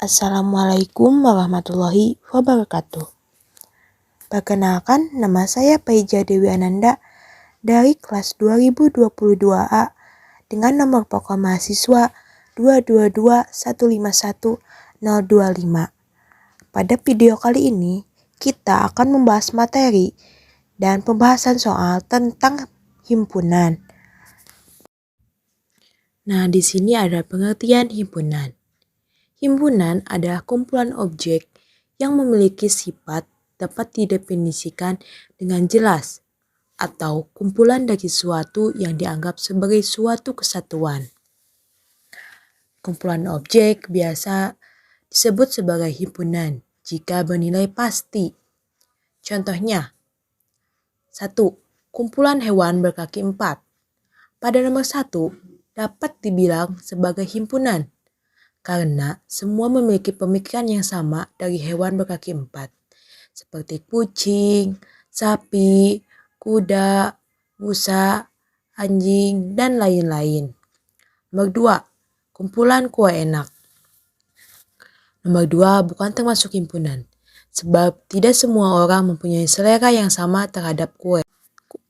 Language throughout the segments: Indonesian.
Assalamualaikum warahmatullahi wabarakatuh. Perkenalkan, nama saya Paija Dewi Ananda dari kelas 2022A dengan nomor pokok mahasiswa 222151025. Pada video kali ini, kita akan membahas materi dan pembahasan soal tentang himpunan. Nah, di sini ada pengertian himpunan. Himpunan adalah kumpulan objek yang memiliki sifat dapat didefinisikan dengan jelas atau kumpulan dari suatu yang dianggap sebagai suatu kesatuan. Kumpulan objek biasa disebut sebagai himpunan jika bernilai pasti. Contohnya, 1. Kumpulan hewan berkaki 4. Pada nomor 1 dapat dibilang sebagai himpunan karena semua memiliki pemikiran yang sama dari hewan berkaki 4, seperti kucing, sapi, kuda, busa, anjing, dan lain-lain. Nomor 2, kumpulan kue enak. Nomor 2 bukan termasuk himpunan, sebab tidak semua orang mempunyai selera yang sama terhadap kue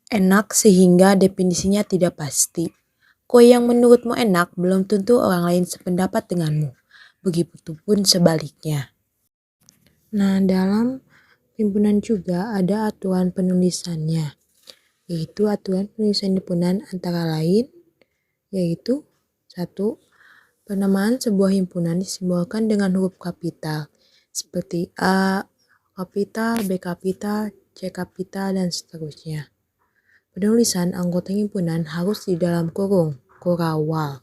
enak sehingga definisinya tidak pasti. Kue yang menurutmu enak belum tentu orang lain sependapat denganmu. Begitupun sebaliknya. Nah, dalam himpunan juga ada aturan penulisannya, yaitu aturan penulisan himpunan antara lain, yaitu 1. Penamaan sebuah himpunan disimbolkan dengan huruf kapital, seperti A kapital, B kapital, C kapital, dan seterusnya. Penulisan anggota himpunan harus di dalam kurung, kurawal.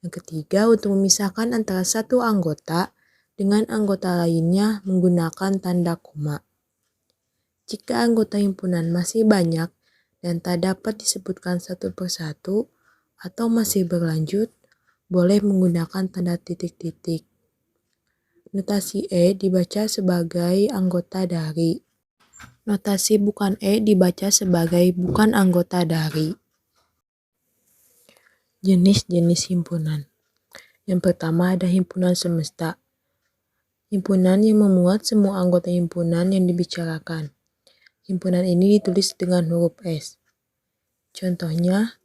Yang ketiga, untuk memisahkan antara satu anggota dengan anggota lainnya menggunakan tanda koma. Jika anggota himpunan masih banyak dan tak dapat disebutkan satu persatu atau masih berlanjut, boleh menggunakan tanda titik-titik. Notasi E dibaca sebagai anggota dari. Notasi bukan E dibaca sebagai bukan anggota dari. Jenis-jenis himpunan. Yang pertama ada himpunan semesta. Himpunan yang memuat semua anggota himpunan yang dibicarakan. Himpunan ini ditulis dengan huruf S. Contohnya,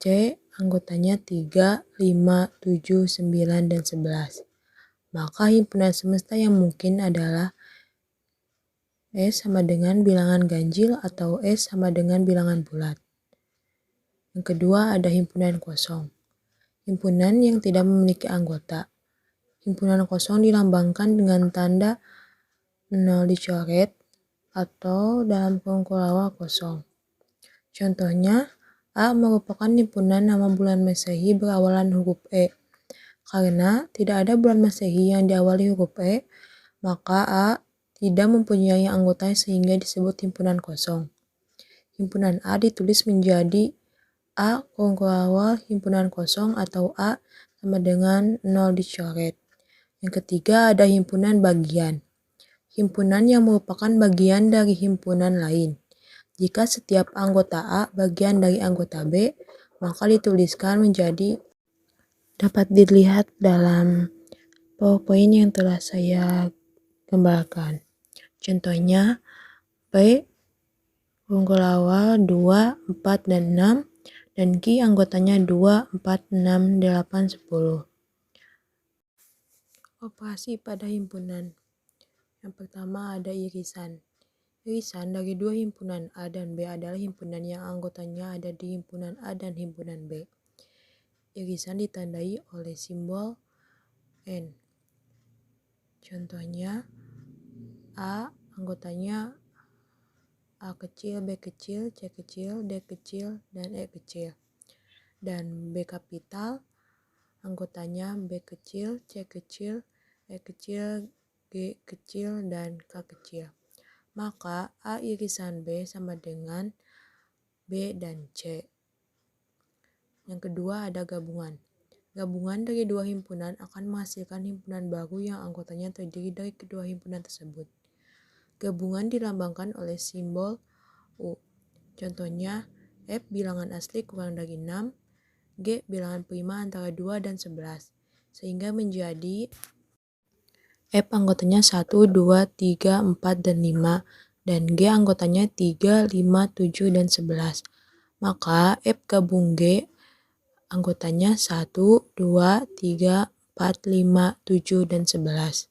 C anggotanya 3, 5, 7, 9, dan 11. Maka himpunan semesta yang mungkin adalah S sama dengan bilangan ganjil atau S sama dengan bilangan bulat. Yang kedua ada himpunan kosong. Himpunan yang tidak memiliki anggota. Himpunan kosong dilambangkan dengan tanda 0 dicoret atau dalam kurung kurawal kosong. Contohnya, A merupakan himpunan nama bulan Masehi berawalan huruf E. Karena tidak ada bulan Masehi yang diawali huruf E, maka A tidak mempunyai anggota sehingga disebut himpunan kosong. Himpunan A ditulis menjadi A kurung kurawal himpunan kosong atau A sama dengan 0 dicoret. Yang ketiga ada himpunan bagian. Himpunan yang merupakan bagian dari himpunan lain. Jika setiap anggota A bagian dari anggota B, maka dituliskan menjadi dapat dilihat dalam PowerPoint yang telah saya gambarkan. Contohnya P kurung kurawal 2, 4, dan 6 dan Q anggotanya 2, 4, 6, 8, 10. Operasi pada himpunan. Yang pertama ada irisan. Irisan dari dua himpunan A dan B adalah himpunan yang anggotanya ada di himpunan A dan himpunan B. Irisan ditandai oleh simbol N. Contohnya A anggotanya A kecil, B kecil, C kecil, D kecil, dan E kecil. Dan B kapital anggotanya B kecil, C kecil, E kecil, G kecil, dan K kecil. Maka A irisan B sama dengan B dan C. Yang kedua ada gabungan. Gabungan dari dua himpunan akan menghasilkan himpunan baru yang anggotanya terdiri dari kedua himpunan tersebut. Gabungan dilambangkan oleh simbol U. Contohnya F bilangan asli kurang dari 6, G bilangan prima antara 2 dan 11. sehingga menjadi F anggotanya 1, 2, 3, 4, dan 5, dan G anggotanya 3, 5, 7, dan 11. Maka F gabung G anggotanya 1, 2, 3, 4, 5, 7, dan 11.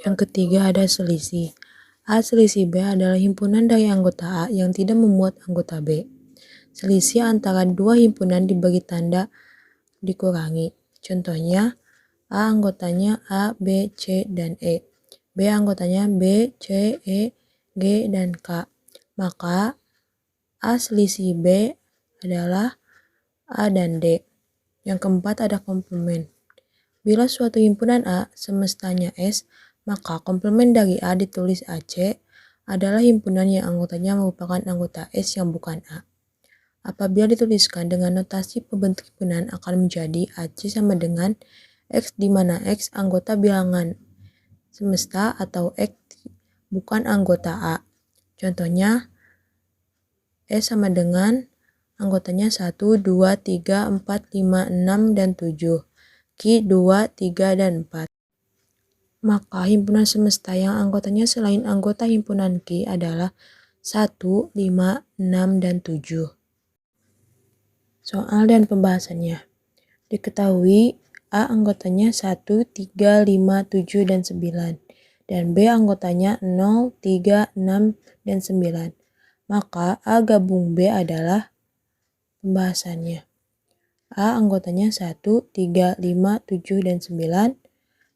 Yang ketiga ada selisih. A selisih B adalah himpunan dari anggota A yang tidak memuat anggota B. Selisih antara dua himpunan dibagi tanda dikurangi. Contohnya, A anggotanya A, B, C, dan E. B anggotanya B, C, E, G, dan K. Maka A selisih B adalah A dan D. Yang keempat ada komplement. Bila suatu himpunan A semestanya S, maka komplement dari A ditulis AC adalah himpunan yang anggotanya merupakan anggota S yang bukan A. Apabila dituliskan dengan notasi pembentuk himpunan akan menjadi AC sama dengan X di mana X anggota bilangan semesta atau X bukan anggota A. Contohnya S sama dengan anggotanya 1, 2, 3, 4, 5, 6, dan 7. Q 2, 3, dan 4. Maka himpunan semesta yang anggotanya selain anggota himpunan Q adalah 1, 5, 6, dan 7. Soal dan pembahasannya. Diketahui A anggotanya 1, 3, 5, 7, dan 9. Dan B anggotanya 0, 3, 6, dan 9. Maka A gabung B adalah pembahasannya. A anggotanya 1, 3, 5, 7, dan 9.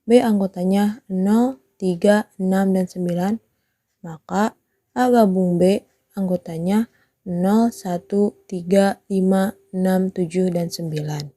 B anggotanya 0, 3, 6, dan 9. Maka A gabung B anggotanya 0, 1, 3, 5, 6, 7, dan 9.